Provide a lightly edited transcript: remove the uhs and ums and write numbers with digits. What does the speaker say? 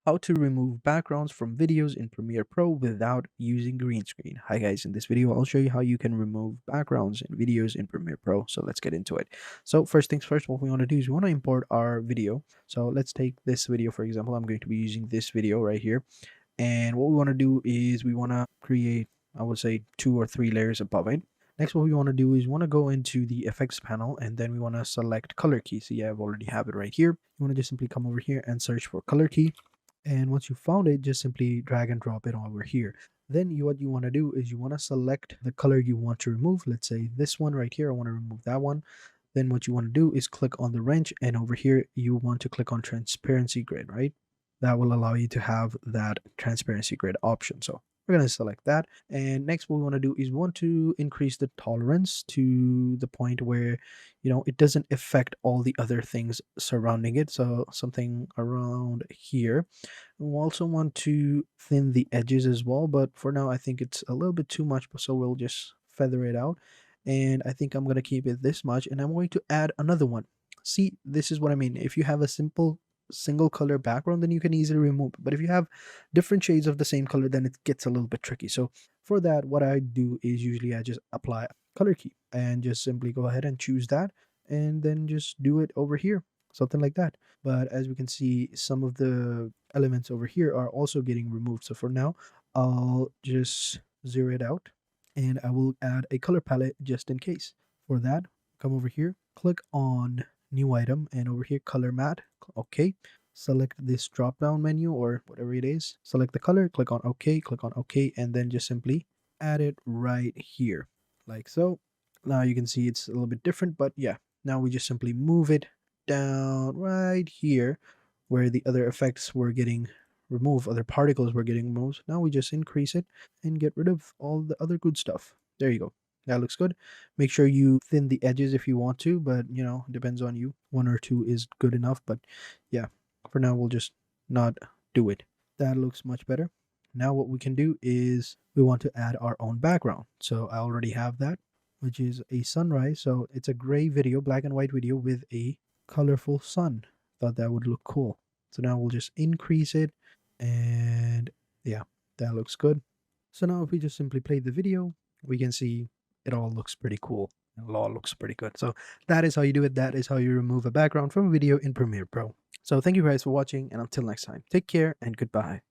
how to remove backgrounds from videos in Premiere Pro without using green screen. Hi guys, in this video I'll show you how you can remove backgrounds in videos in Premiere Pro. So let's get into it. So first things first, what we want to do is we want to import our video. So let's take this video for example. I'm going to be using this video right here. And what we want to do is we want to create, I would say, 2 or 3 layers above it. Next, what we want to do is we want to go into the effects panel and then we want to select color key. So yeah, I've already have it right here. You want to just simply come over here and search for color key. And once you found it, just simply drag and drop it over here. Then what you want to do is you want to select the color you want to remove. Let's say this one right here, I want to remove that one. Then what you want to do is click on the wrench, and over here you want to click on transparency grid, right? That will allow you to have that transparency grid option. So we're going to select that. And next what we want to do is want to increase the tolerance to the point where, it doesn't affect all the other things surrounding it. So something around here. We also want to thin the edges as well, but for now I think it's a little bit too much, so we'll just feather it out. And I think I'm going to keep it this much, and I'm going to add another one. See, this is what I mean. If you have a simple single color background, then you can easily remove it. But if you have different shades of the same color, then it gets a little bit tricky. So for that, what I do is usually I just apply a color key and just simply go ahead and choose that, and then just do it over here, something like that. But as we can see, some of the elements over here are also getting removed. So for now, I'll just zero it out, and I will add a color palette just in case. For that, come over here, click on new item, and over here color matte. Okay, select this drop down menu or whatever it is, select the color, click on OK, and then just simply add it right here like so. Now you can see it's a little bit different, but yeah, now we just simply move it down right here where the other effects were getting removed, other particles were getting removed. Now we just increase it and get rid of all the other good stuff. There you go. That looks good. Make sure you thin the edges if you want to, but it depends on you. 1 or 2 is good enough, but yeah, for now we'll just not do it. That looks much better. Now what we can do is we want to add our own background. So I already have that, which is a sunrise. So it's a gray video, black and white video with a colorful sun. Thought that would look cool. So now we'll just increase it, and yeah, that looks good. So now if we just simply play the video, we can see it all looks pretty cool. It all looks pretty good. So that is how you do it. That is how you remove a background from a video in Premiere Pro. So thank you guys for watching, and until next time, take care and goodbye.